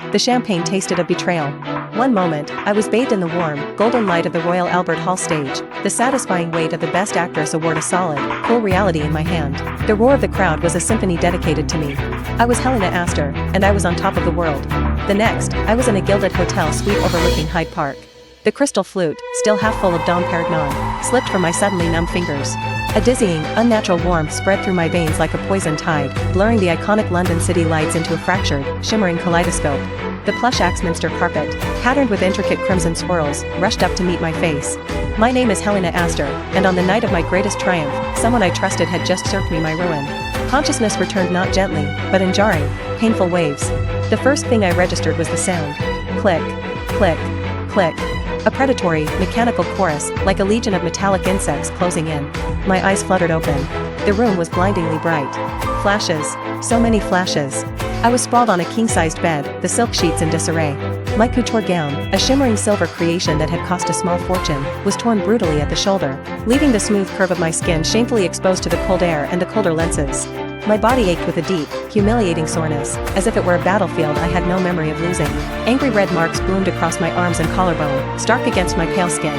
The champagne tasted of betrayal. One moment, I was bathed in the warm, golden light of the Royal Albert Hall stage, the satisfying weight of the Best Actress award a solid, cool reality in my hand. The roar of the crowd was a symphony dedicated to me. I was Helena Astor, and I was on top of the world. The next, I was in a gilded hotel suite overlooking Hyde Park. The crystal flute, still half full of Dom Perignon, slipped from my suddenly numb fingers. A dizzying, unnatural warmth spread through my veins like a poison tide, blurring the iconic London city lights into a fractured, shimmering kaleidoscope. The plush Axminster carpet, patterned with intricate crimson swirls, rushed up to meet my face. My name is Helena Astor, and on the night of my greatest triumph, someone I trusted had just served me my ruin. Consciousness returned not gently, but in jarring, painful waves. The first thing I registered was the sound. Click, click, click. A predatory, mechanical chorus, like a legion of metallic insects closing in. My eyes fluttered open. The room was blindingly bright. Flashes, so many flashes. I was sprawled on a king-sized bed, the silk sheets in disarray. My couture gown, a shimmering silver creation that had cost a small fortune, was torn brutally at the shoulder, leaving the smooth curve of my skin shamefully exposed to the cold air and the colder lenses. My body ached with a deep, humiliating soreness, as if it were a battlefield I had no memory of losing. Angry red marks bloomed across my arms and collarbone, stark against my pale skin.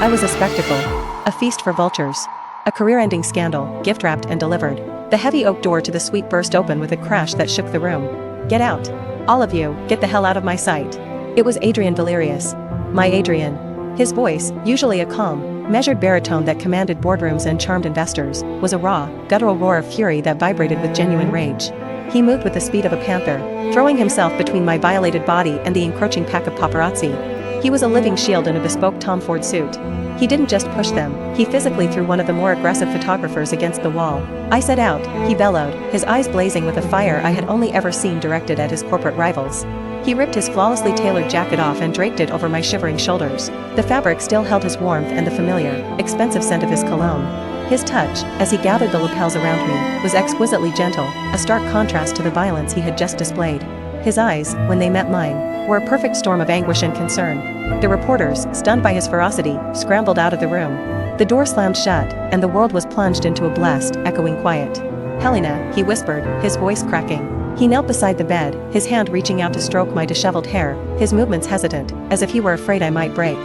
I was a spectacle. A feast for vultures. A career-ending scandal, gift-wrapped and delivered. The heavy oak door to the suite burst open with a crash that shook the room. Get out. All of you, get the hell out of my sight. It was Adrian Valerius. My Adrian. His voice, usually a calm, measured baritone that commanded boardrooms and charmed investors, was a raw, guttural roar of fury that vibrated with genuine rage. He moved with the speed of a panther, throwing himself between my violated body and the encroaching pack of paparazzi. He was a living shield in a bespoke Tom Ford suit. He didn't just push them, he physically threw one of the more aggressive photographers against the wall. I set out, he bellowed, his eyes blazing with a fire I had only ever seen directed at his corporate rivals. He ripped his flawlessly tailored jacket off and draped it over my shivering shoulders. The fabric still held his warmth and the familiar, expensive scent of his cologne. His touch, as he gathered the lapels around me, was exquisitely gentle, a stark contrast to the violence he had just displayed. His eyes, when they met mine, were a perfect storm of anguish and concern. The reporters, stunned by his ferocity, scrambled out of the room. The door slammed shut, and the world was plunged into a blessed, echoing quiet. Helena, he whispered, his voice cracking. He knelt beside the bed, his hand reaching out to stroke my disheveled hair, his movements hesitant, as if he were afraid I might break.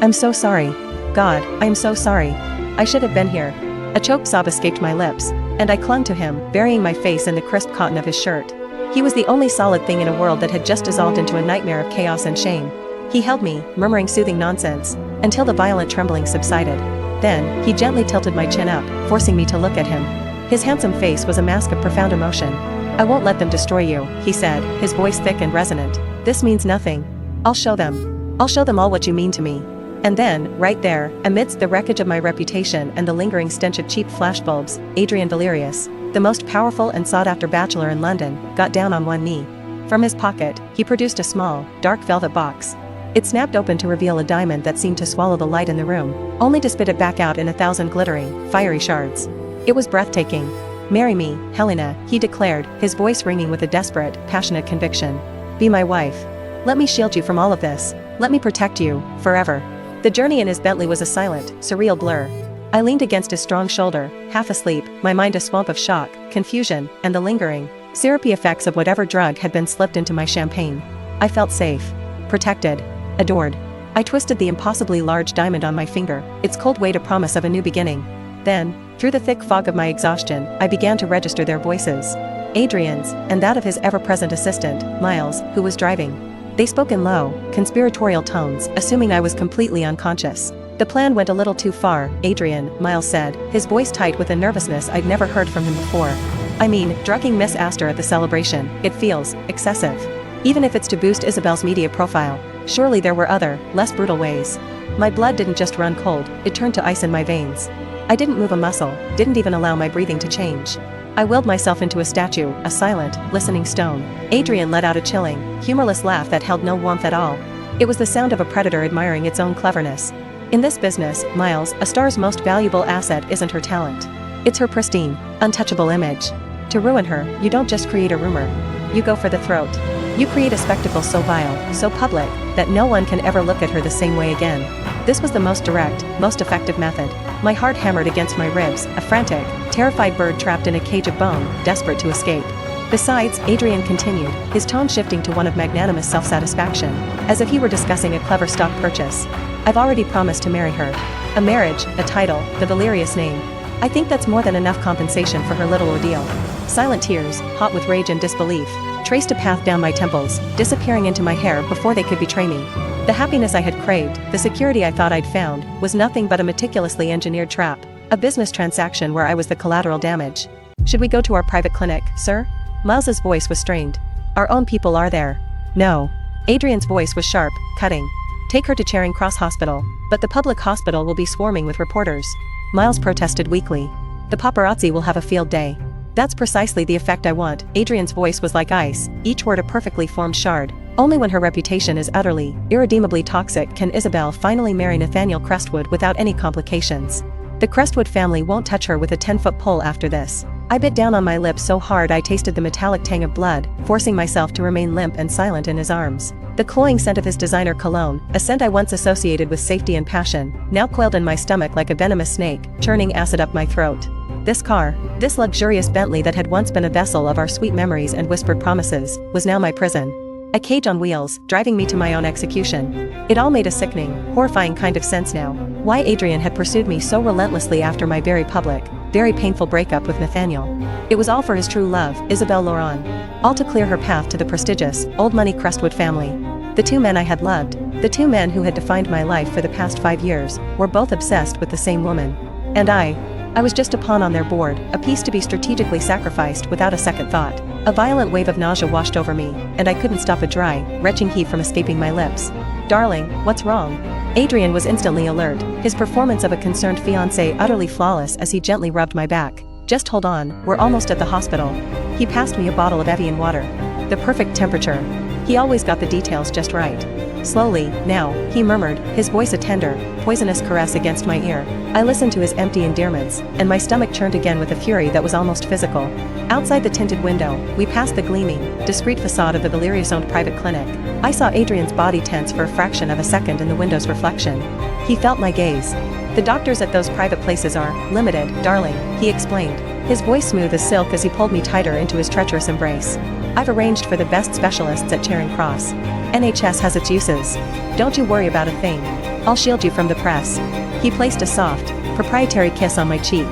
I'm so sorry. God, I am so sorry. I should have been here. A choked sob escaped my lips, and I clung to him, burying my face in the crisp cotton of his shirt. He was the only solid thing in a world that had just dissolved into a nightmare of chaos and shame. He held me, murmuring soothing nonsense, until the violent trembling subsided. Then, he gently tilted my chin up, forcing me to look at him. His handsome face was a mask of profound emotion. I won't let them destroy you, he said, his voice thick and resonant. This means nothing. I'll show them. I'll show them all what you mean to me. And then, right there, amidst the wreckage of my reputation and the lingering stench of cheap flashbulbs, Adrian Valerius, the most powerful and sought-after bachelor in London, got down on one knee. From his pocket, he produced a small, dark velvet box. It snapped open to reveal a diamond that seemed to swallow the light in the room, only to spit it back out in 1,000 glittering, fiery shards. It was breathtaking. Marry me, Helena, he declared, his voice ringing with a desperate, passionate conviction. Be my wife. Let me shield you from all of this. Let me protect you, forever. The journey in his Bentley was a silent, surreal blur. I leaned against his strong shoulder, half asleep, my mind a swamp of shock, confusion, and the lingering, syrupy effects of whatever drug had been slipped into my champagne. I felt safe. Protected. Adored. I twisted the impossibly large diamond on my finger, its cold weight a promise of a new beginning. Then, through the thick fog of my exhaustion, I began to register their voices. Adrian's, and that of his ever-present assistant, Miles, who was driving. They spoke in low, conspiratorial tones, assuming I was completely unconscious. The plan went a little too far, Adrian, Miles said, his voice tight with a nervousness I'd never heard from him before. I mean, drugging Miss Astor at the celebration, it feels excessive. Even if it's to boost Isabel's media profile, surely there were other, less brutal ways. My blood didn't just run cold, it turned to ice in my veins. I didn't move a muscle, didn't even allow my breathing to change. I willed myself into a statue, a silent, listening stone. Adrian let out a chilling, humorless laugh that held no warmth at all. It was the sound of a predator admiring its own cleverness. In this business, Miles, a star's most valuable asset isn't her talent. It's her pristine, untouchable image. To ruin her, you don't just create a rumor. You go for the throat. You create a spectacle so vile, so public, that no one can ever look at her the same way again. This was the most direct, most effective method. My heart hammered against my ribs, a frantic, terrified bird trapped in a cage of bone, desperate to escape. Besides, Adrian continued, his tone shifting to one of magnanimous self-satisfaction, as if he were discussing a clever stock purchase. I've already promised to marry her. A marriage, a title, the Valerius name. I think that's more than enough compensation for her little ordeal. Silent tears, hot with rage and disbelief, traced a path down my temples, disappearing into my hair before they could betray me. The happiness I had craved, the security I thought I'd found, was nothing but a meticulously engineered trap. A business transaction where I was the collateral damage. Should we go to our private clinic, sir? Miles's voice was strained. Our own people are there. No. Adrian's voice was sharp, cutting. Take her to Charing Cross Hospital, but the public hospital will be swarming with reporters. Miles protested weakly. The paparazzi will have a field day. That's precisely the effect I want. Adrian's voice was like ice, each word a perfectly formed shard. Only when her reputation is utterly, irredeemably toxic can Isabel finally marry Nathaniel Crestwood without any complications. The Crestwood family won't touch her with a 10-foot pole after this. I bit down on my lips so hard I tasted the metallic tang of blood, forcing myself to remain limp and silent in his arms. The cloying scent of his designer cologne, a scent I once associated with safety and passion, now coiled in my stomach like a venomous snake, churning acid up my throat. This car, this luxurious Bentley that had once been a vessel of our sweet memories and whispered promises, was now my prison. A cage on wheels, driving me to my own execution. It all made a sickening, horrifying kind of sense now. Why Adrian had pursued me so relentlessly after my very public, very painful breakup with Nathaniel. It was all for his true love, Isabel Laurent. All to clear her path to the prestigious, old-money Crestwood family. The two men I had loved, the two men who had defined my life for the past 5 years, were both obsessed with the same woman. And I was just a pawn on their board, a piece to be strategically sacrificed without a second thought. A violent wave of nausea washed over me, and I couldn't stop a dry, retching heave from escaping my lips. Darling, what's wrong? Adrian was instantly alert, his performance of a concerned fiancé utterly flawless as he gently rubbed my back. Just hold on, we're almost at the hospital. He passed me a bottle of Evian water. The perfect temperature. He always got the details just right. Slowly, now, he murmured, his voice a tender, poisonous caress against my ear. I listened to his empty endearments, and my stomach churned again with a fury that was almost physical. Outside the tinted window, we passed the gleaming, discreet facade of the Valerius-owned private clinic. I saw Adrian's body tense for a fraction of a second in the window's reflection. He felt my gaze. The doctors at those private places are limited, darling, he explained, his voice smooth as silk as he pulled me tighter into his treacherous embrace. I've arranged for the best specialists at Charing Cross. NHS has its uses. Don't you worry about a thing. I'll shield you from the press. He placed a soft, proprietary kiss on my cheek.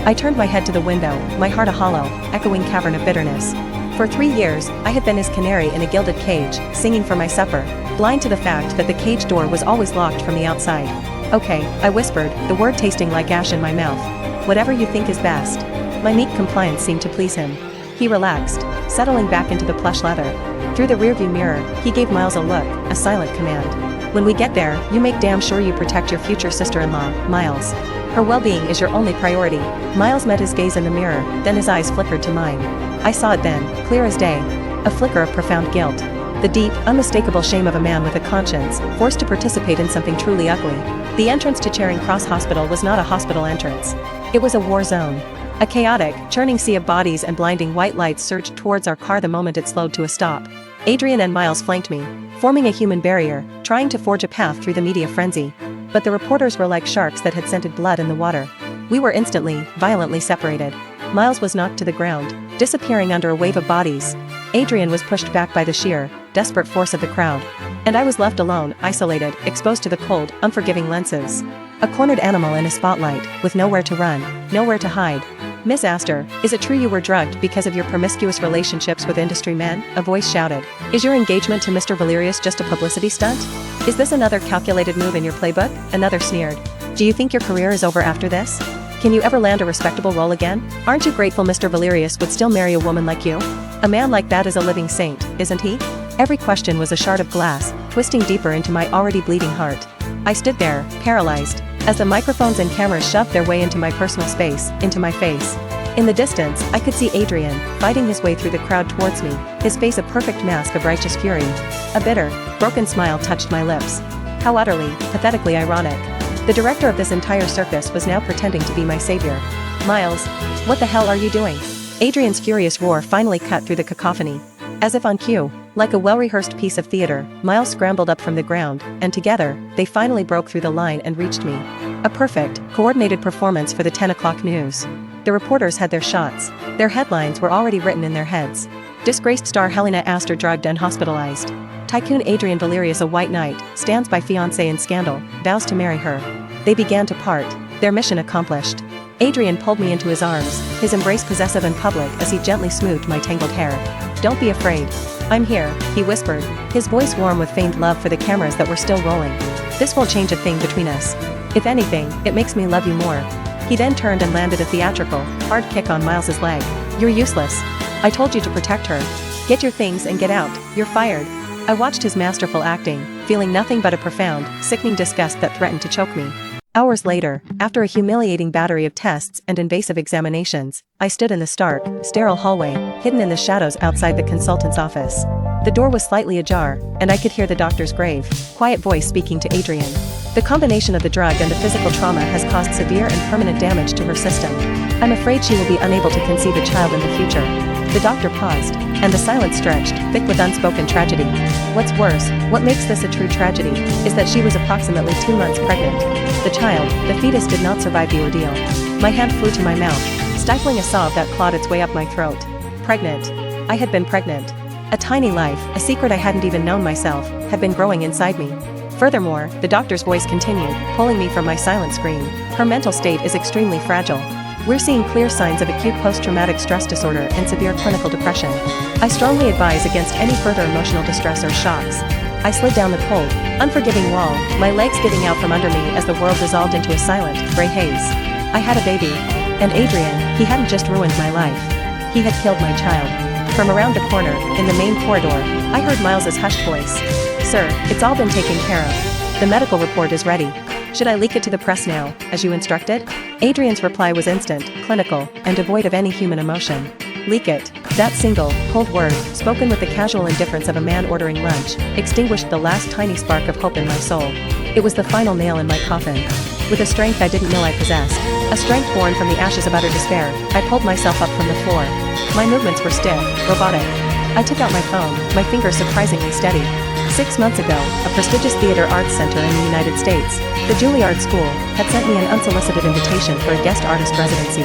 I turned my head to the window, my heart a hollow, echoing cavern of bitterness. For 3 years, I had been his canary in a gilded cage, singing for my supper, blind to the fact that the cage door was always locked from the outside. Okay, I whispered, the word tasting like ash in my mouth. Whatever you think is best. My meek compliance seemed to please him. He relaxed, settling back into the plush leather. Through the rearview mirror, he gave Miles a look, a silent command. When we get there, you make damn sure you protect your future sister-in-law, Miles. Her well-being is your only priority. Miles met his gaze in the mirror, then his eyes flickered to mine. I saw it then, clear as day. A flicker of profound guilt. The deep, unmistakable shame of a man with a conscience, forced to participate in something truly ugly. The entrance to Charing Cross Hospital was not a hospital entrance. It was a war zone. A chaotic, churning sea of bodies and blinding white lights surged towards our car the moment it slowed to a stop. Adrian and Miles flanked me, forming a human barrier, trying to forge a path through the media frenzy. But the reporters were like sharks that had scented blood in the water. We were instantly, violently separated. Miles was knocked to the ground, disappearing under a wave of bodies. Adrian was pushed back by the sheer, desperate force of the crowd. And I was left alone, isolated, exposed to the cold, unforgiving lenses. A cornered animal in a spotlight, with nowhere to run, nowhere to hide. Miss Astor, is it true you were drugged because of your promiscuous relationships with industry men? A voice shouted. Is your engagement to Mr. Valerius just a publicity stunt? Is this another calculated move in your playbook? Another sneered. Do you think your career is over after this? Can you ever land a respectable role again? Aren't you grateful Mr. Valerius would still marry a woman like you? A man like that is a living saint, isn't he? Every question was a shard of glass, twisting deeper into my already bleeding heart. I stood there, paralyzed, as the microphones and cameras shoved their way into my personal space, into my face. In the distance, I could see Adrian, fighting his way through the crowd towards me, his face a perfect mask of righteous fury. A bitter, broken smile touched my lips. How utterly, pathetically ironic. The director of this entire circus was now pretending to be my savior. Miles, what the hell are you doing? Adrian's furious roar finally cut through the cacophony. As if on cue, like a well-rehearsed piece of theater, Miles scrambled up from the ground, and together, they finally broke through the line and reached me. A perfect, coordinated performance for the 10 o'clock news. The reporters had their shots. Their headlines were already written in their heads. Disgraced star Helena Astor drugged and hospitalized. Tycoon Adrian Valerius, a white knight, stands by fiancée in scandal, vows to marry her. They began to part, their mission accomplished. Adrian pulled me into his arms, his embrace possessive and public as he gently smoothed my tangled hair. "Don't be afraid. I'm here," he whispered, his voice warm with feigned love for the cameras that were still rolling. "This won't change a thing between us. If anything, it makes me love you more." He then turned and landed a theatrical, hard kick on Miles's leg. "You're useless. I told you to protect her. Get your things and get out, you're fired." I watched his masterful acting, feeling nothing but a profound, sickening disgust that threatened to choke me. Hours later, after a humiliating battery of tests and invasive examinations, I stood in the stark, sterile hallway, hidden in the shadows outside the consultant's office. The door was slightly ajar, and I could hear the doctor's grave, quiet voice speaking to Adrian. "The combination of the drug and the physical trauma has caused severe and permanent damage to her system. I'm afraid she will be unable to conceive a child in the future." The doctor paused, and the silence stretched, thick with unspoken tragedy. What's worse, what makes this a true tragedy, is that she was approximately 2 months pregnant. The child, the fetus, did not survive the ordeal. My hand flew to my mouth, stifling a sob that clawed its way up my throat. Pregnant. I had been pregnant. A tiny life, a secret I hadn't even known myself, had been growing inside me. Furthermore, the doctor's voice continued, pulling me from my silent scream. "Her mental state is extremely fragile. We're seeing clear signs of acute post-traumatic stress disorder and severe clinical depression. I strongly advise against any further emotional distress or shocks." I slid down the cold, unforgiving wall, my legs giving out from under me as the world dissolved into a silent, gray haze. I had a baby. And Adrian, he hadn't just ruined my life. He had killed my child. From around the corner, in the main corridor, I heard Miles's hushed voice. "Sir, it's all been taken care of. The medical report is ready. Should I leak it to the press now, as you instructed?" Adrian's reply was instant, clinical, and devoid of any human emotion. "Leak it." That single, cold word, spoken with the casual indifference of a man ordering lunch, extinguished the last tiny spark of hope in my soul. It was the final nail in my coffin. With a strength I didn't know I possessed, a strength born from the ashes of utter despair, I pulled myself up from the floor. My movements were stiff, robotic. I took out my phone, my fingers surprisingly steady. 6 months ago, a prestigious theater arts center in the United States, the Juilliard School, had sent me an unsolicited invitation for a guest artist residency.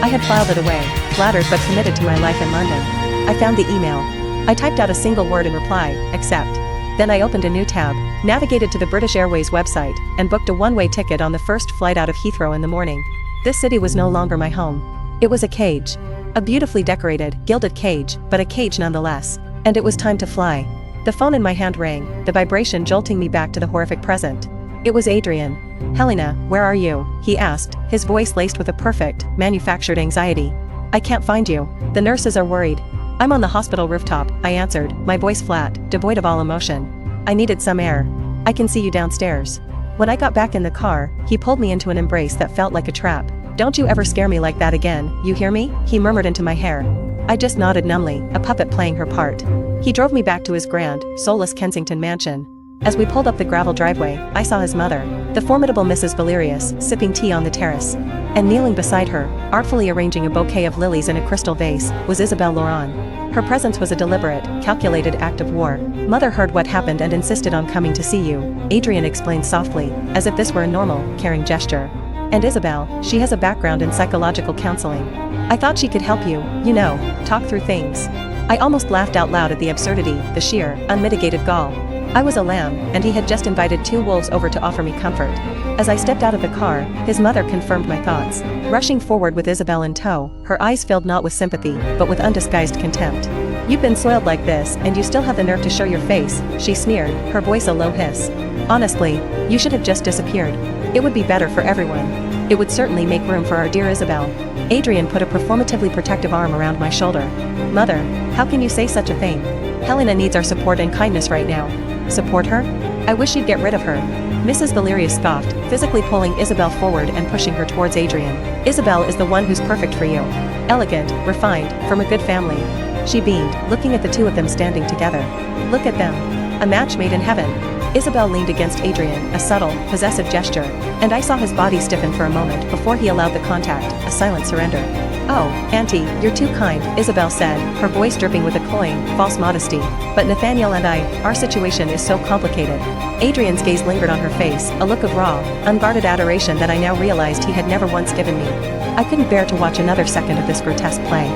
I had filed it away, flattered but committed to my life in London. I found the email. I typed out a single word in reply, accept. Then I opened a new tab, navigated to the British Airways website, and booked a one-way ticket on the first flight out of Heathrow in the morning. This city was no longer my home. It was a cage. A beautifully decorated, gilded cage, but a cage nonetheless. And it was time to fly. The phone in my hand rang, the vibration jolting me back to the horrific present. It was Adrian. "Helena, where are you?" he asked, his voice laced with a perfect, manufactured anxiety. "I can't find you. The nurses are worried." "I'm on the hospital rooftop," I answered, my voice flat, devoid of all emotion. "I needed some air. I can see you downstairs." When I got back in the car, he pulled me into an embrace that felt like a trap. "Don't you ever scare me like that again, you hear me?" he murmured into my hair. I just nodded numbly, a puppet playing her part. He drove me back to his grand, soulless Kensington mansion. As we pulled up the gravel driveway, I saw his mother, the formidable Mrs. Valerius, sipping tea on the terrace. And kneeling beside her, artfully arranging a bouquet of lilies in a crystal vase, was Isabelle Laurent. Her presence was a deliberate, calculated act of war. "Mother heard what happened and insisted on coming to see you," Adrian explained softly, as if this were a normal, caring gesture. "And Isabelle, she has a background in psychological counseling. I thought she could help you, you know, talk through things." I almost laughed out loud at the absurdity, the sheer, unmitigated gall. I was a lamb, and he had just invited 2 wolves over to offer me comfort. As I stepped out of the car, his mother confirmed my thoughts. Rushing forward with Isabelle in tow, her eyes filled not with sympathy, but with undisguised contempt. "You've been soiled like this, and you still have the nerve to show your face," she sneered, her voice a low hiss. "Honestly, you should have just disappeared. It would be better for everyone. It would certainly make room for our dear Isabelle." Adrian put a performatively protective arm around my shoulder. "Mother, how can you say such a thing? Helena needs our support and kindness right now." "Support her? I wish you'd get rid of her." Mrs. Valerius scoffed, physically pulling Isabelle forward and pushing her towards Adrian. "Isabelle is the one who's perfect for you. Elegant, refined, from a good family." She beamed, looking at the two of them standing together. "Look at them. A match made in heaven." Isabelle leaned against Adrian, a subtle, possessive gesture, and I saw his body stiffen for a moment before he allowed the contact, a silent surrender. "Oh, Auntie, you're too kind," Isabelle said, her voice dripping with a cloying, false modesty. "But Nathaniel and our situation is so complicated." Adrian's gaze lingered on her face, a look of raw, unguarded adoration that I now realized he had never once given me. I couldn't bear to watch another second of this grotesque play.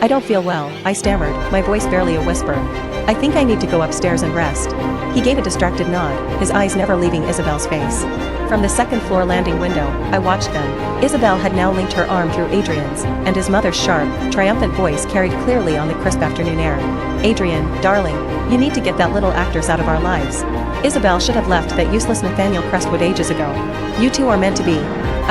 I don't feel well, I stammered, my voice barely a whisper. I think I need to go upstairs and rest. He gave a distracted nod, his eyes never leaving Isabel's face. From the second-floor landing window, I watched them. Isabel had now linked her arm through Adrian's, and his mother's sharp, triumphant voice carried clearly on the crisp afternoon air. Adrian, darling, you need to get that little actress out of our lives. Isabel should have left that useless Nathaniel Crestwood ages ago. You two are meant to be.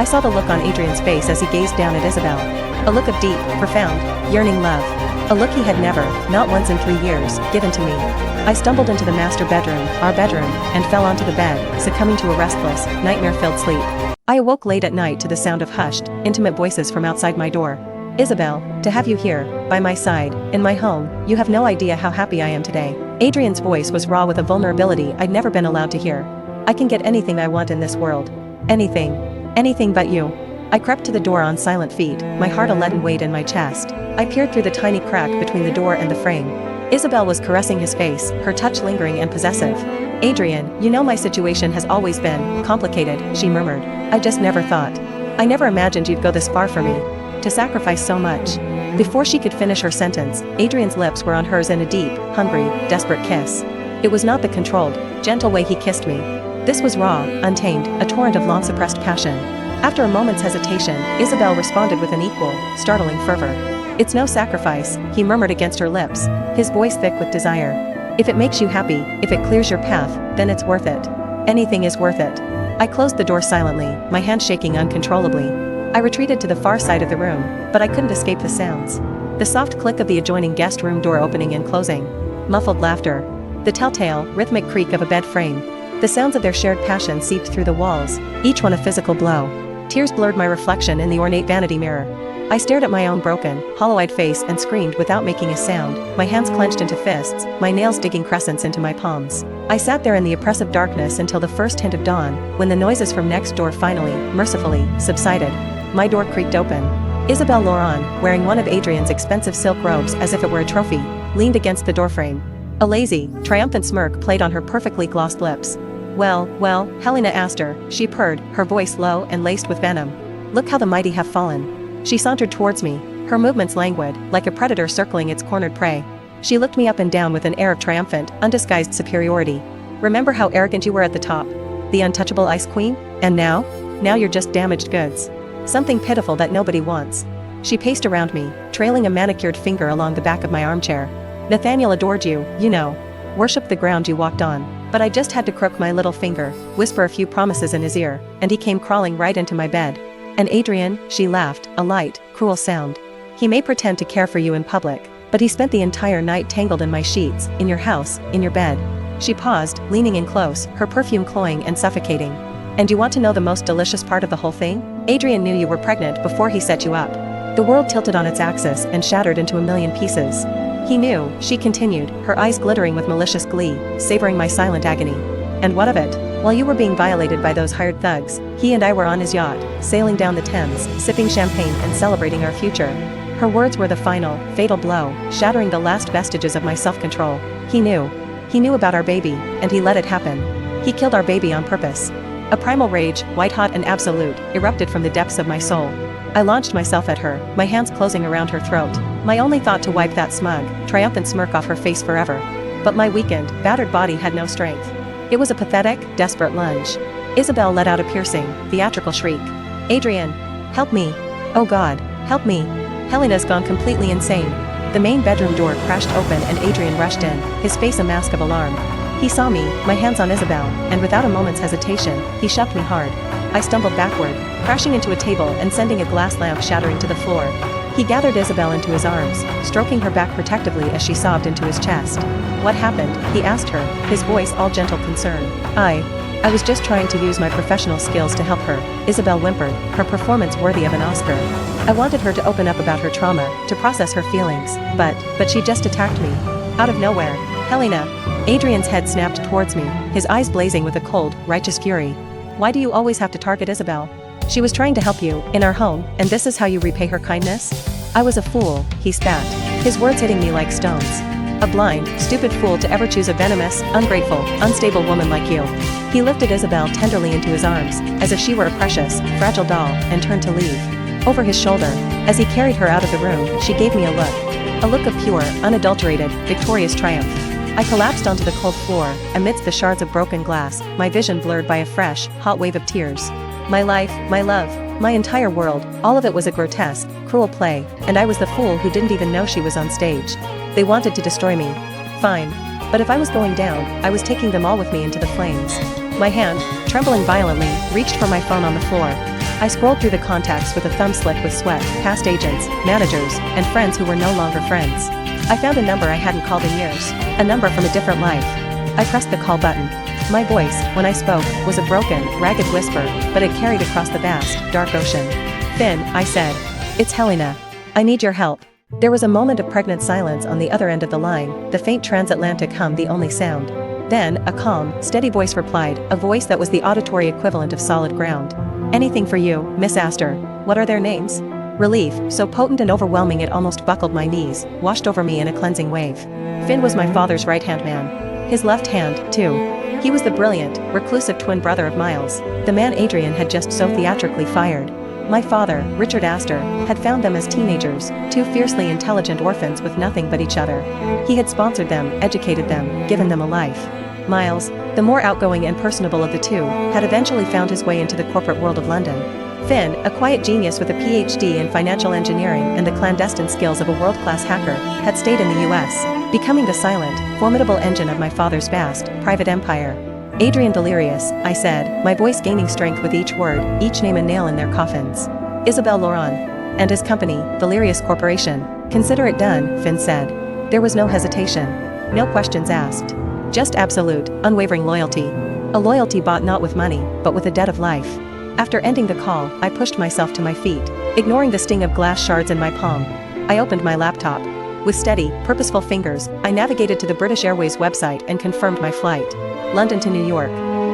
I saw the look on Adrian's face as he gazed down at Isabel. A look of deep, profound, yearning love. A look he had never, not once in 3 years, given to me. I stumbled into the master bedroom, our bedroom, and fell onto the bed, succumbing to a restless, nightmare-filled sleep. I awoke late at night to the sound of hushed, intimate voices from outside my door. Isabel, to have you here, by my side, in my home, you have no idea how happy I am today. Adrian's voice was raw with a vulnerability I'd never been allowed to hear. I can get anything I want in this world. Anything. Anything but you. I crept to the door on silent feet, my heart a leaden weight in my chest. I peered through the tiny crack between the door and the frame. Isabel was caressing his face, her touch lingering and possessive. Adrian, you know my situation has always been complicated, she murmured. I just never thought. I never imagined you'd go this far for me. To sacrifice so much. Before she could finish her sentence, Adrian's lips were on hers in a deep, hungry, desperate kiss. It was not the controlled, gentle way he kissed me. This was raw, untamed, a torrent of long-suppressed passion. After a moment's hesitation, Isabel responded with an equal, startling fervor. It's no sacrifice, he murmured against her lips, his voice thick with desire. If it makes you happy, if it clears your path, then it's worth it. Anything is worth it. I closed the door silently, my hand shaking uncontrollably. I retreated to the far side of the room, but I couldn't escape the sounds. The soft click of the adjoining guest room door opening and closing. Muffled laughter. The telltale, rhythmic creak of a bed frame. The sounds of their shared passion seeped through the walls, each one a physical blow. Tears blurred my reflection in the ornate vanity mirror. I stared at my own broken, hollow-eyed face and screamed without making a sound, my hands clenched into fists, my nails digging crescents into my palms. I sat there in the oppressive darkness until the first hint of dawn, when the noises from next door finally, mercifully, subsided. My door creaked open. Isabel Laurent, wearing one of Adrian's expensive silk robes as if it were a trophy, leaned against the doorframe. A lazy, triumphant smirk played on her perfectly glossed lips. Well, Helena asked her, she purred, her voice low and laced with venom. Look how the mighty have fallen. She sauntered towards me, her movements languid, like a predator circling its cornered prey. She looked me up and down with an air of triumphant, undisguised superiority. Remember how arrogant you were at the top? The untouchable ice queen? And now? Now you're just damaged goods. Something pitiful that nobody wants. She paced around me, trailing a manicured finger along the back of my armchair. Nathaniel adored you, you know. Worshipped the ground you walked on. But I just had to crook my little finger, whisper a few promises in his ear, and he came crawling right into my bed. And Adrian, she laughed, a light, cruel sound. He may pretend to care for you in public, but he spent the entire night tangled in my sheets, in your house, in your bed. She paused, leaning in close, her perfume cloying and suffocating. And you want to know the most delicious part of the whole thing? Adrian knew you were pregnant before he set you up. The world tilted on its axis and shattered into a million pieces. He knew, she continued, her eyes glittering with malicious glee, savoring my silent agony. And what of it? While you were being violated by those hired thugs, he and I were on his yacht, sailing down the Thames, sipping champagne and celebrating our future. Her words were the final, fatal blow, shattering the last vestiges of my self-control. He knew. He knew about our baby, and he let it happen. He killed our baby on purpose. A primal rage, white-hot and absolute, erupted from the depths of my soul. I launched myself at her, my hands closing around her throat, my only thought to wipe that smug, triumphant smirk off her face forever. But my weakened, battered body had no strength. It was a pathetic, desperate lunge. Isabel let out a piercing, theatrical shriek. Adrian! Help me! Oh God, help me! Helena's gone completely insane. The main bedroom door crashed open and Adrian rushed in, his face a mask of alarm. He saw me, my hands on Isabel, and without a moment's hesitation, he shoved me hard. I stumbled backward, crashing into a table and sending a glass lamp shattering to the floor. He gathered Isabel into his arms, stroking her back protectively as she sobbed into his chest. What happened? He asked her, his voice all gentle concern. I was just trying to use my professional skills to help her, Isabel whimpered, her performance worthy of an Oscar. I wanted her to open up about her trauma, to process her feelings, but she just attacked me. Out of nowhere. Helena. Adrian's head snapped towards me, his eyes blazing with a cold, righteous fury. Why do you always have to target Isabel? She was trying to help you, in our home, and this is how you repay her kindness? I was a fool, he spat, his words hitting me like stones. A blind, stupid fool to ever choose a venomous, ungrateful, unstable woman like you. He lifted Isabel tenderly into his arms, as if she were a precious, fragile doll, and turned to leave. Over his shoulder, as he carried her out of the room, she gave me a look. A look of pure, unadulterated, victorious triumph. I collapsed onto the cold floor, amidst the shards of broken glass, my vision blurred by a fresh, hot wave of tears. My life, my love, my entire world, all of it was a grotesque, cruel play, and I was the fool who didn't even know she was on stage. They wanted to destroy me. Fine. But if I was going down, I was taking them all with me into the flames. My hand, trembling violently, reached for my phone on the floor. I scrolled through the contacts with a thumb slick with sweat, past agents, managers, and friends who were no longer friends. I found a number I hadn't called in years, a number from a different life. I pressed the call button. My voice, when I spoke, was a broken, ragged whisper, but it carried across the vast, dark ocean. "Finn," I said. "It's Helena. I need your help." There was a moment of pregnant silence on the other end of the line, the faint transatlantic hum the only sound. Then, a calm, steady voice replied, a voice that was the auditory equivalent of solid ground. "Anything for you, Miss Astor. What are their names?" Relief, so potent and overwhelming it almost buckled my knees, washed over me in a cleansing wave. Finn was my father's right-hand man. His left hand, too. He was the brilliant, reclusive twin brother of Miles, the man Adrian had just so theatrically fired. My father, Richard Astor, had found them as teenagers, two fiercely intelligent orphans with nothing but each other. He had sponsored them, educated them, given them a life. Miles, the more outgoing and personable of the two, had eventually found his way into the corporate world of London. Finn, a quiet genius with a PhD in financial engineering and the clandestine skills of a world-class hacker, had stayed in the US, becoming the silent, formidable engine of my father's vast, private empire. "Adrian Valerius," I said, my voice gaining strength with each word, each name a nail in their coffins. "Isabel Laurent. And his company, Valerius Corporation. Consider it done," Finn said. There was no hesitation. No questions asked. Just absolute, unwavering loyalty. A loyalty bought not with money, but with a debt of life. After ending the call, I pushed myself to my feet, ignoring the sting of glass shards in my palm. I opened my laptop. With steady, purposeful fingers, I navigated to the British Airways website and confirmed my flight. London to New York.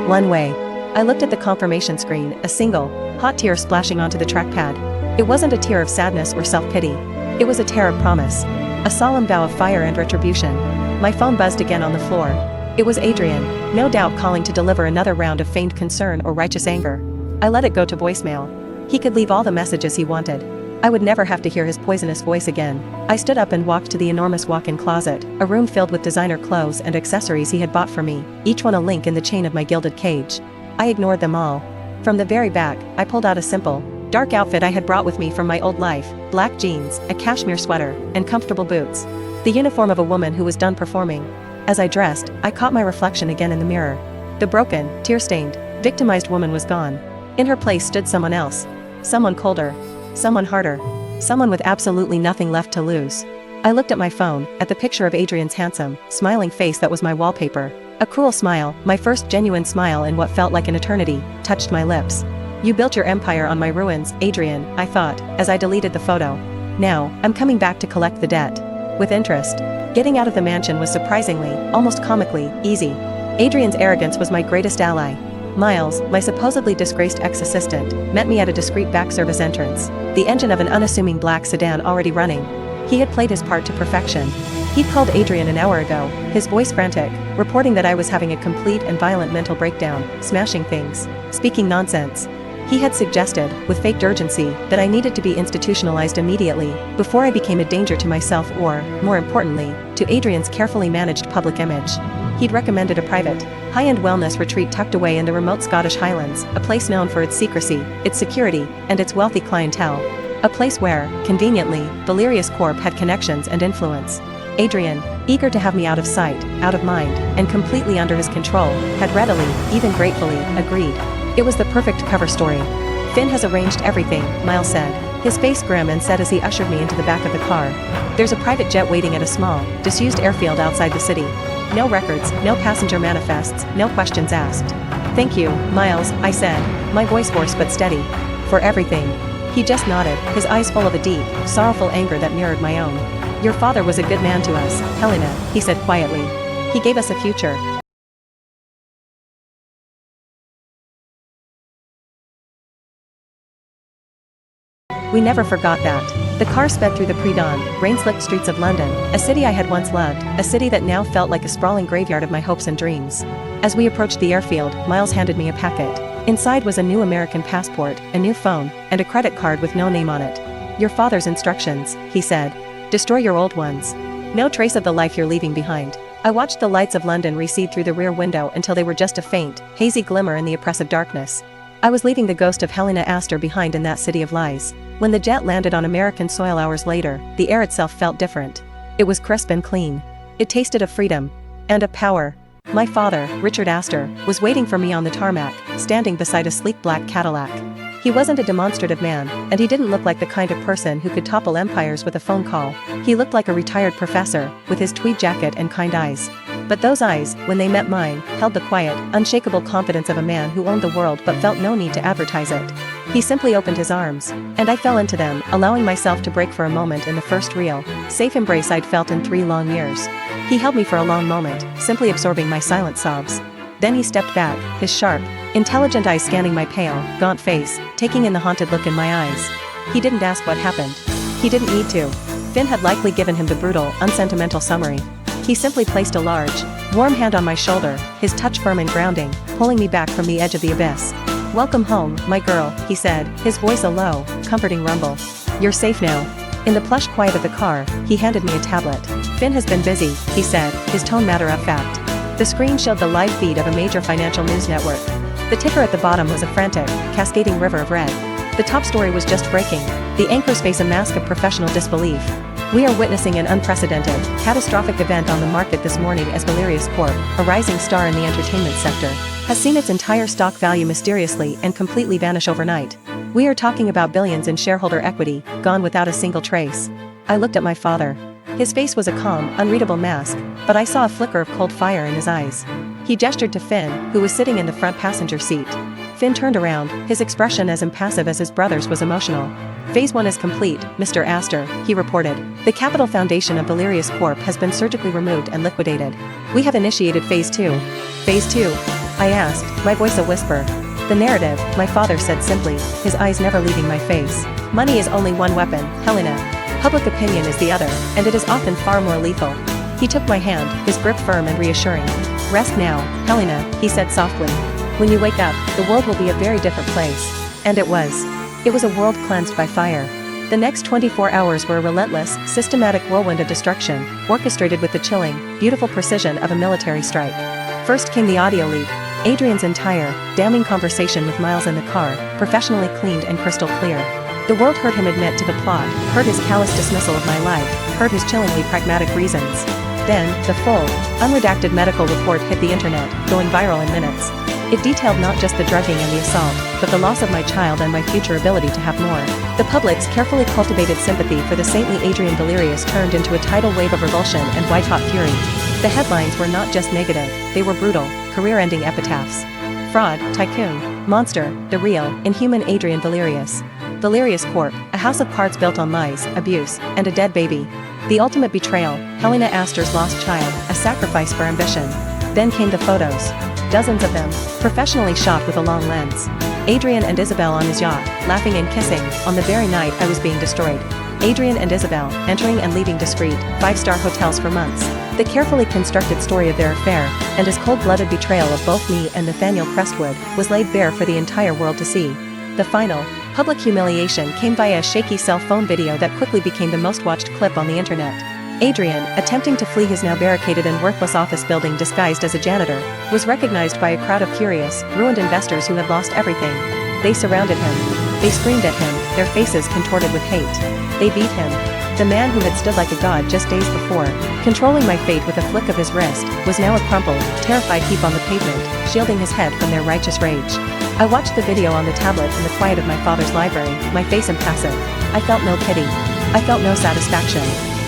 One way. I looked at the confirmation screen, a single, hot tear splashing onto the trackpad. It wasn't a tear of sadness or self-pity. It was a tear of promise. A solemn vow of fire and retribution. My phone buzzed again on the floor. It was Adrian, no doubt calling to deliver another round of feigned concern or righteous anger. I let it go to voicemail. He could leave all the messages he wanted. I would never have to hear his poisonous voice again. I stood up and walked to the enormous walk-in closet, a room filled with designer clothes and accessories he had bought for me, each one a link in the chain of my gilded cage. I ignored them all. From the very back, I pulled out a simple, dark outfit I had brought with me from my old life, black jeans, a cashmere sweater, and comfortable boots. The uniform of a woman who was done performing. As I dressed, I caught my reflection again in the mirror. The broken, tear-stained, victimized woman was gone. In her place stood someone else. Someone colder. Someone harder. Someone with absolutely nothing left to lose. I looked at my phone, at the picture of Adrian's handsome, smiling face that was my wallpaper. A cruel smile, my first genuine smile in what felt like an eternity, touched my lips. "You built your empire on my ruins, Adrian," I thought, as I deleted the photo. "Now, I'm coming back to collect the debt. With interest." Getting out of the mansion was surprisingly, almost comically, easy. Adrian's arrogance was my greatest ally. Miles, my supposedly disgraced ex-assistant, met me at a discreet back service entrance, the engine of an unassuming black sedan already running. He had played his part to perfection. He'd called Adrian an hour ago, his voice frantic, reporting that I was having a complete and violent mental breakdown, smashing things, speaking nonsense. He had suggested, with faked urgency, that I needed to be institutionalized immediately, before I became a danger to myself or, more importantly, to Adrian's carefully managed public image. He'd recommended a private, high-end wellness retreat tucked away in the remote Scottish Highlands, a place known for its secrecy, its security, and its wealthy clientele. A place where, conveniently, Valerius Corp had connections and influence. Adrian, eager to have me out of sight, out of mind, and completely under his control, had readily, even gratefully, agreed. It was the perfect cover story. "Finn has arranged everything," Miles said, his face grim and set as he ushered me into the back of the car. "There's a private jet waiting at a small, disused airfield outside the city. No records, no passenger manifests, no questions asked." "Thank you, Miles," I said, my voice hoarse but steady. "For everything." He just nodded, his eyes full of a deep, sorrowful anger that mirrored my own. "Your father was a good man to us, Helena," he said quietly. "He gave us a future." We never forgot that. The car sped through the pre-dawn, rain-slicked streets of London, a city I had once loved, a city that now felt like a sprawling graveyard of my hopes and dreams. As we approached the airfield, Miles handed me a packet. Inside was a new American passport, a new phone, and a credit card with no name on it. "Your father's instructions," he said. Destroy your old ones. No trace of the life you're leaving behind. I watched the lights of London recede through the rear window until they were just a faint, hazy glimmer in the oppressive darkness. I was leaving the ghost of Helena Astor behind in that city of lies. When the jet landed on American soil hours later, the air itself felt different. It was crisp and clean. It tasted of freedom. And of power. My father, Richard Astor, was waiting for me on the tarmac, standing beside a sleek black Cadillac. He wasn't a demonstrative man, and he didn't look like the kind of person who could topple empires with a phone call. He looked like a retired professor, with his tweed jacket and kind eyes. But those eyes, when they met mine, held the quiet, unshakable confidence of a man who owned the world but felt no need to advertise it. He simply opened his arms, and I fell into them, allowing myself to break for a moment in the first real, safe embrace I'd felt in 3 long years. He held me for a long moment, simply absorbing my silent sobs. Then he stepped back, his sharp, intelligent eyes scanning my pale, gaunt face, taking in the haunted look in my eyes. He didn't ask what happened. He didn't need to. Finn had likely given him the brutal, unsentimental summary. He simply placed a large, warm hand on my shoulder, his touch firm and grounding, pulling me back from the edge of the abyss. "Welcome home, my girl," he said, his voice a low, comforting rumble. "You're safe now." In the plush quiet of the car, he handed me a tablet. "Finn has been busy," he said, his tone matter-of-fact. The screen showed the live feed of a major financial news network. The ticker at the bottom was a frantic, cascading river of red. The top story was just breaking. The anchors face a mask of professional disbelief. "We are witnessing an unprecedented, catastrophic event on the market this morning as Valerius Corp, a rising star in the entertainment sector, has seen its entire stock value mysteriously and completely vanish overnight. We are talking about billions in shareholder equity, gone without a single trace." I looked at my father. His face was a calm, unreadable mask, but I saw a flicker of cold fire in his eyes. He gestured to Finn, who was sitting in the front passenger seat. Finn turned around, his expression as impassive as his brother's was emotional. "Phase 1 is complete, Mr. Astor," he reported. "The capital foundation of Valerius Corp has been surgically removed and liquidated. We have initiated Phase 2. "Phase 2? I asked, my voice a whisper. "The narrative," my father said simply, his eyes never leaving my face. "Money is only one weapon, Helena. Public opinion is the other, and it is often far more lethal." He took my hand, his grip firm and reassuring. "Rest now, Helena," he said softly. "When you wake up, the world will be a very different place." And it was. It was a world cleansed by fire. The next 24 hours were a relentless, systematic whirlwind of destruction, orchestrated with the chilling, beautiful precision of a military strike. First came the audio leak. Adrian's entire, damning conversation with Miles in the car, professionally cleaned and crystal clear. The world heard him admit to the plot, heard his callous dismissal of my life, heard his chillingly pragmatic reasons. Then, the full, unredacted medical report hit the internet, going viral in minutes. It detailed not just the drugging and the assault, but the loss of my child and my future ability to have more. The public's carefully cultivated sympathy for the saintly Adrian Valerius turned into a tidal wave of revulsion and white-hot fury. The headlines were not just negative, they were brutal, career-ending epitaphs. Fraud, tycoon, monster, the real, inhuman Adrian Valerius. Valerius Corp, a house of cards built on lies, abuse, and a dead baby. The ultimate betrayal, Helena Astor's lost child, a sacrifice for ambition. Then came the photos. Dozens of them, professionally shot with a long lens. Adrian and Isabel on his yacht, laughing and kissing, on the very night I was being destroyed. Adrian and Isabel, entering and leaving discreet, 5-star hotels for months. The carefully constructed story of their affair, and his cold-blooded betrayal of both me and Nathaniel Crestwood, was laid bare for the entire world to see. The final, public humiliation came via a shaky cell phone video that quickly became the most watched clip on the internet. Adrian, attempting to flee his now barricaded and worthless office building disguised as a janitor, was recognized by a crowd of curious, ruined investors who had lost everything. They surrounded him. They screamed at him, their faces contorted with hate. They beat him. The man who had stood like a god just days before, controlling my fate with a flick of his wrist, was now a crumpled, terrified heap on the pavement, shielding his head from their righteous rage. I watched the video on the tablet in the quiet of my father's library, my face impassive. I felt no pity. I felt no satisfaction.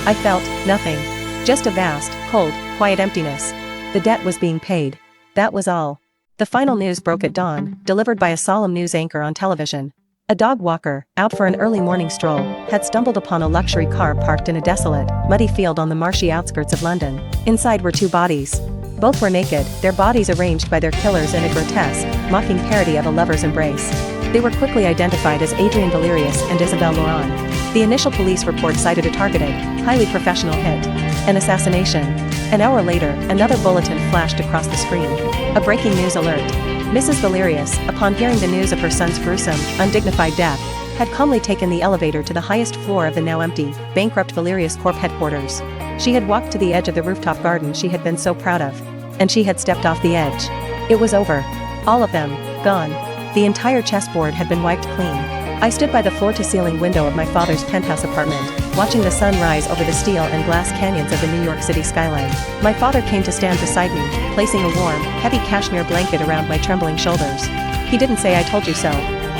I felt nothing. Just a vast, cold, quiet emptiness. The debt was being paid. That was all. The final news broke at dawn, delivered by a solemn news anchor on television. A dog walker, out for an early morning stroll, had stumbled upon a luxury car parked in a desolate, muddy field on the marshy outskirts of London. Inside were 2 bodies. Both were naked, their bodies arranged by their killers in a grotesque, mocking parody of a lover's embrace. They were quickly identified as Adrian Valerius and Isabel Laurent. The initial police report cited a targeted, highly professional hit. An assassination. An hour later, another bulletin flashed across the screen. A breaking news alert. Mrs. Valerius, upon hearing the news of her son's gruesome, undignified death, had calmly taken the elevator to the highest floor of the now empty, bankrupt Valerius Corp headquarters. She had walked to the edge of the rooftop garden she had been so proud of. And she had stepped off the edge. It was over. All of them, gone. The entire chessboard had been wiped clean. I stood by the floor-to-ceiling window of my father's penthouse apartment, watching the sun rise over the steel and glass canyons of the New York City skyline. My father came to stand beside me, placing a warm, heavy cashmere blanket around my trembling shoulders. He didn't say "I told you so."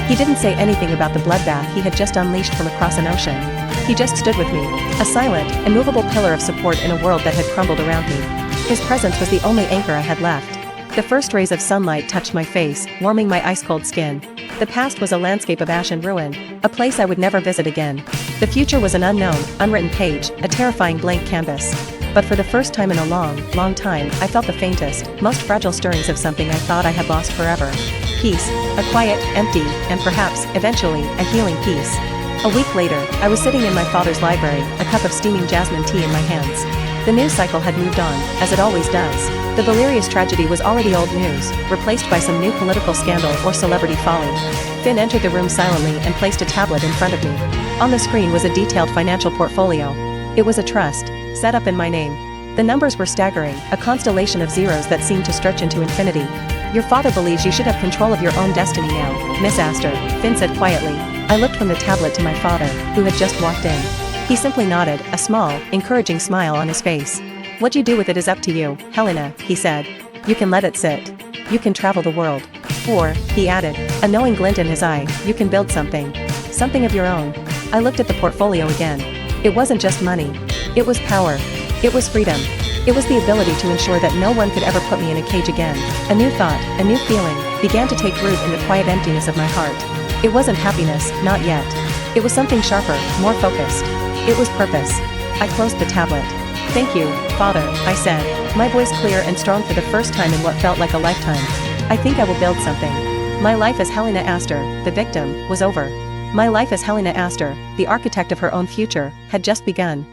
He didn't say anything about the bloodbath he had just unleashed from across an ocean. He just stood with me, a silent, immovable pillar of support in a world that had crumbled around me. His presence was the only anchor I had left. The first rays of sunlight touched my face, warming my ice-cold skin. The past was a landscape of ash and ruin, a place I would never visit again. The future was an unknown, unwritten page, a terrifying blank canvas. But for the first time in a long, long time, I felt the faintest, most fragile stirrings of something I thought I had lost forever. Peace, a quiet, empty, and perhaps, eventually, a healing peace. A week later, I was sitting in my father's library, a cup of steaming jasmine tea in my hands. The news cycle had moved on, as it always does. The Valerius tragedy was already old news, replaced by some new political scandal or celebrity folly. Finn entered the room silently and placed a tablet in front of me. On the screen was a detailed financial portfolio. It was a trust, set up in my name. The numbers were staggering, a constellation of zeros that seemed to stretch into infinity. "Your father believes you should have control of your own destiny now, Miss Astor," Finn said quietly. I looked from the tablet to my father, who had just walked in. He simply nodded, a small, encouraging smile on his face. "What you do with it is up to you, Helena," he said. "You can let it sit. You can travel the world. Or," he added, a knowing glint in his eye, "you can build something. Something of your own." I looked at the portfolio again. It wasn't just money. It was power. It was freedom. It was the ability to ensure that no one could ever put me in a cage again. A new thought, a new feeling, began to take root in the quiet emptiness of my heart. It wasn't happiness, not yet. It was something sharper, more focused. It was purpose. I closed the tablet. "Thank you, Father," I said, my voice clear and strong for the first time in what felt like a lifetime. "I think I will build something." My life as Helena Astor, the victim, was over. My life as Helena Astor, the architect of her own future, had just begun.